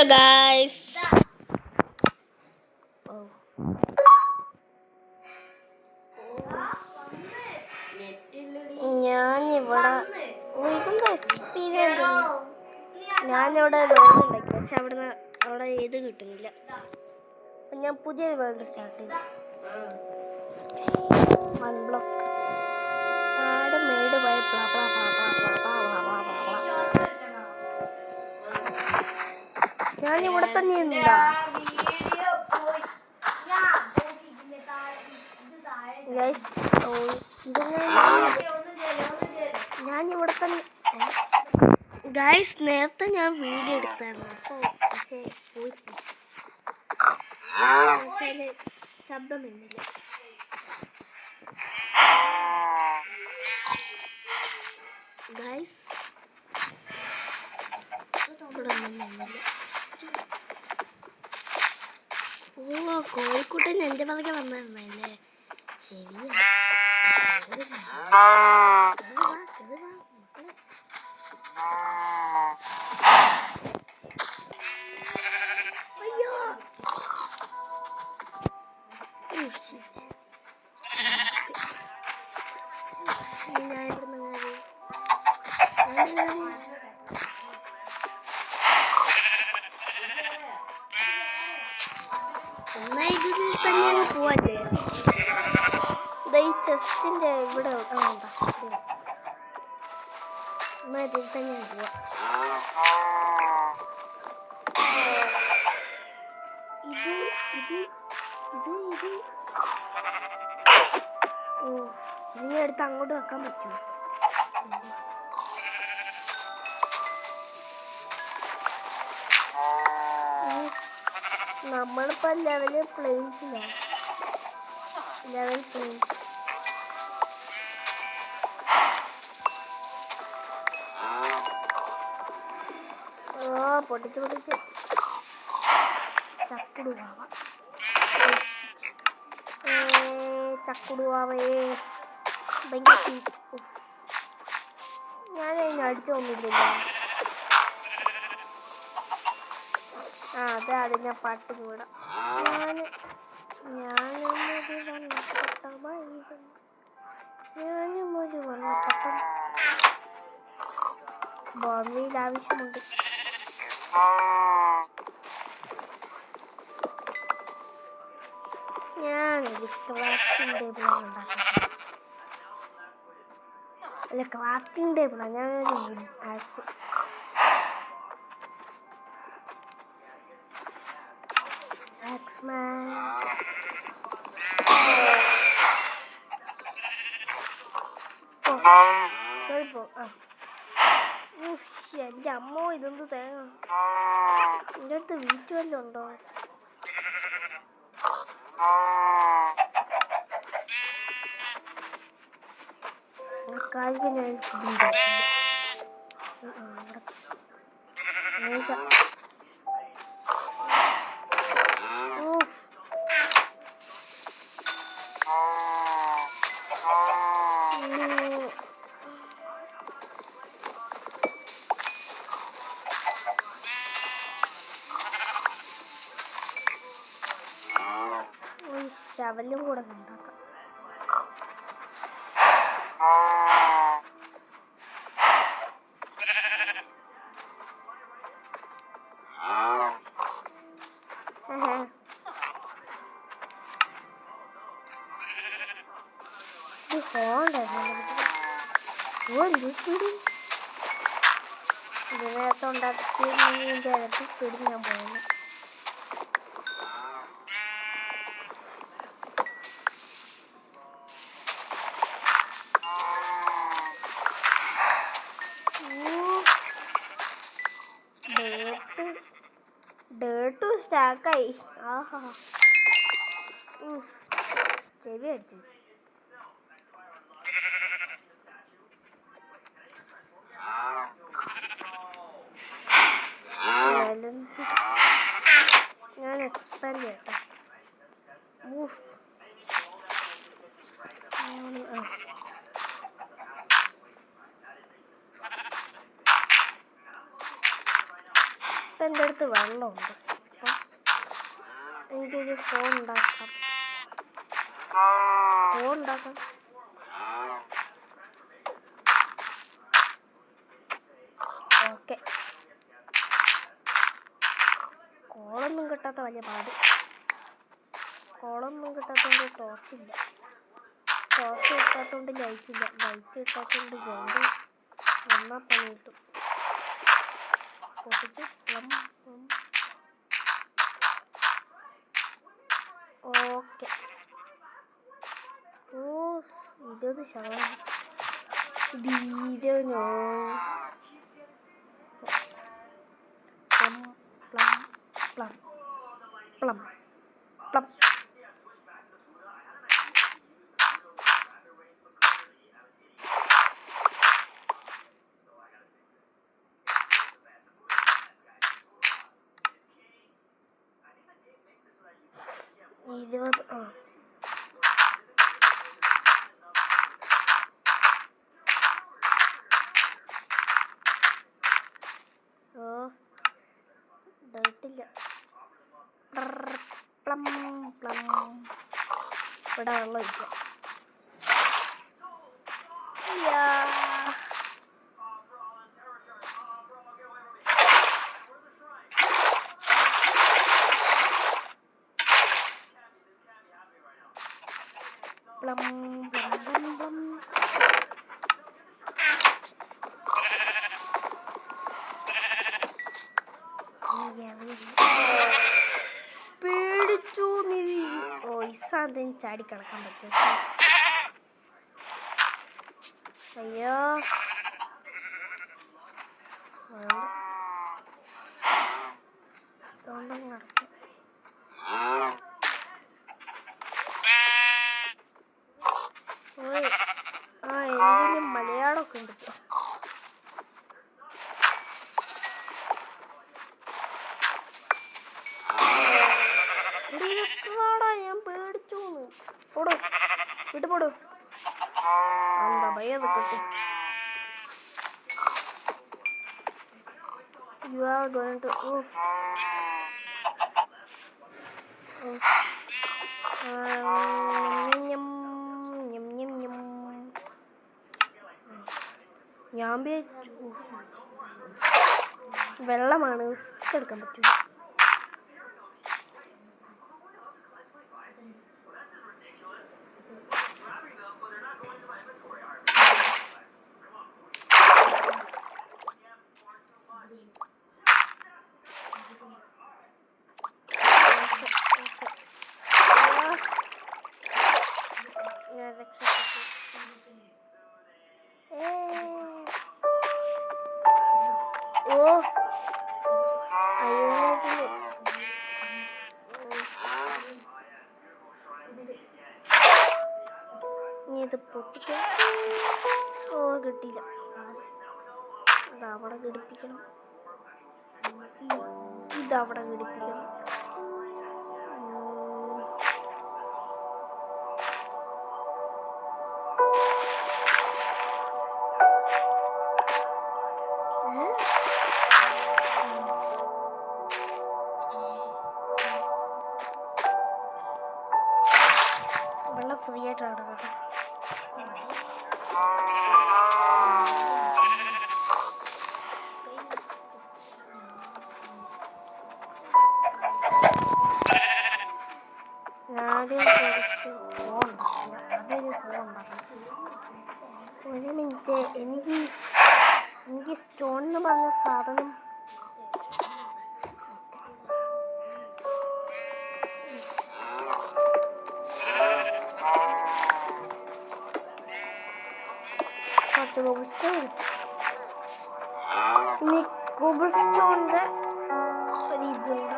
Guys, ഞാനിവിടെ ഇതെന്താ experience ഞാനിവിടെ വേൾഡ് ഉണ്ടാക്കി പക്ഷെ അവിടെ ഇത് കിട്ടുന്നില്ല. അപ്പം ഞാൻ പുതിയ വേൾഡ് സ്റ്റാർട്ട് ചെയ്തു. One block add made by blah blah blah blah blah blah blah blah blah. ഞാനിവിടെ തന്നെ ഉണ്ടാ ഞാനിവിടെ തന്നെ ഗൈസ്. നേരത്തെ ഞാൻ വീഡിയോ എടുത്തായിരുന്നു അപ്പോൾ പക്ഷേ പോയി ശബ്ദം വരുന്നില്ല. ഗൈസ് ഇവിടെ ഒന്നും ഓ കോഴിക്കുട്ടൻ എൻ്റെ പുറകെ വന്നിരുന്നല്ലേ. ശരിയാ അയ്യോ ഞാൻ ഇവിടുന്ന് എന്നാ ഇതിൽ തന്നെയാണ് പോവാല്ലേ. ഈ ചെസ്റ്റിൻ്റെ ഇവിടെ എന്നാ ഇതിൽ തന്നെയാണ് പോവാ. ഇനി എടുത്ത് അങ്ങോട്ട് വെക്കാൻ പറ്റുമോ? നമ്മളിപ്പോൾ ലെവല് പ്ലെയിൻസിലാണ്. ലെവൽ പ്ലെയിൻസ് പൊട്ടിച്ച് ചക്കുടുവാവേ ഭയങ്കര ഞാനതിന് അടിച്ചൊന്നുമില്ലല്ലോ. അതെ അതിനെ പാട്ടിന് വിടാം. ഞാനും ഒരു വണ്ണപ്പട്ടം ബോംബെയിൽ ആവശ്യമുണ്ട്. ഞാനൊരു ക്രാഫ്റ്റിംഗ് ടേബിളാണ് ഉണ്ടാക്കുന്നത്. അല്ല ക്രാഫ്റ്റിംഗ് ടേബിളാണ്. ഞാനൊരു വുഡ് ആക്സ് എൻ്റെ അമ്മോ ഇതെന്ത് തേങ്ങ. എൻ്റെ അടുത്ത് വീറ്റ് വല്ലതും ഉണ്ടോ? കാര്യം ഞാൻ ശവലും കൂടെ ഉണ്ടാക്കാം. ഇതിനകത്ത് ഉണ്ടാക്കിയതിൻ്റെ ഇരട്ടി സ്പീഡിൽ ഞാൻ പോകുന്നു. ഡേർട്ട് സ്റ്റാക്കായി. ആഹാ ചെവി അടിച്ചു. ഞാൻ എക്സ്പാൻഡ് ചെയ്യട്ടെ. ഇപ്പം എൻ്റെ അടുത്ത് വെള്ളമുണ്ട്. അപ്പം എനിക്കൊരു ഫോൺ ഉണ്ടാക്കാം. ഓക്കെ, കോളൊന്നും കിട്ടാത്ത വലിയ പാട്. കോളൊന്നും കിട്ടാത്തതുകൊണ്ട് ടോർച്ചില്ല, ടോർച്ച് കിട്ടാത്തതുകൊണ്ട് ലൈറ്റില്ല, ലൈറ്റ് കിട്ടാത്തതുകൊണ്ട് ജോണ്ട് എന്നാൽ പണി കിട്ടും. പൊട്ടിച്ച് ഓക്കെ. ഓ 20 ശതമാനം ധീരനോ. പ്ലം പ്ലം പ്ലം പ്ലം. ഡേട്ടില്ല. പ്ലം പ്ലം. ഇവിടെ വെള്ളം ഇരിക്കാം. പ്ലം പ്ലം പ്ലം പ്ലം. പേടിച്ചു നീ. ഓ ഇസാന്തെങ്കിലും ചാടി കിടക്കാൻ പറ്റും. അയ്യോ നടക്കും. എനിക്ക് മലയാളമൊക്കെ ഉണ്ട്. ഞാൻ പേടിച്ചു. പോടോ വിട്ടു പോടോ. എന്താ ഭയ കിട്ടും. You are going to ഞാൻ വെള്ളമാണ് എടുക്കാൻ പറ്റില്ല. ഇത് പൊട്ടിക്കാൻ കിട്ടിയില്ല. ഇതവിടെ ഘടിപ്പിക്കണം, ഇതവിടെ ഘടിപ്പിക്കണം. വെള്ളം ഫ്രീ ആയിട്ടാണ് കേട്ടോ. ആദ്യം കുറച്ച് ഒരു മിനിറ്റ്. എനിക്ക് സ്റ്റോൺ എന്ന് പറഞ്ഞ സാധനം കോബിൾ സ്റ്റോൺ കിട്ടും. ഇനി കോബിൾ സ്റ്റോണിൻ്റെ ഒരു ഇതുണ്ട്.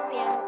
ഹാപ്പിയാണ്.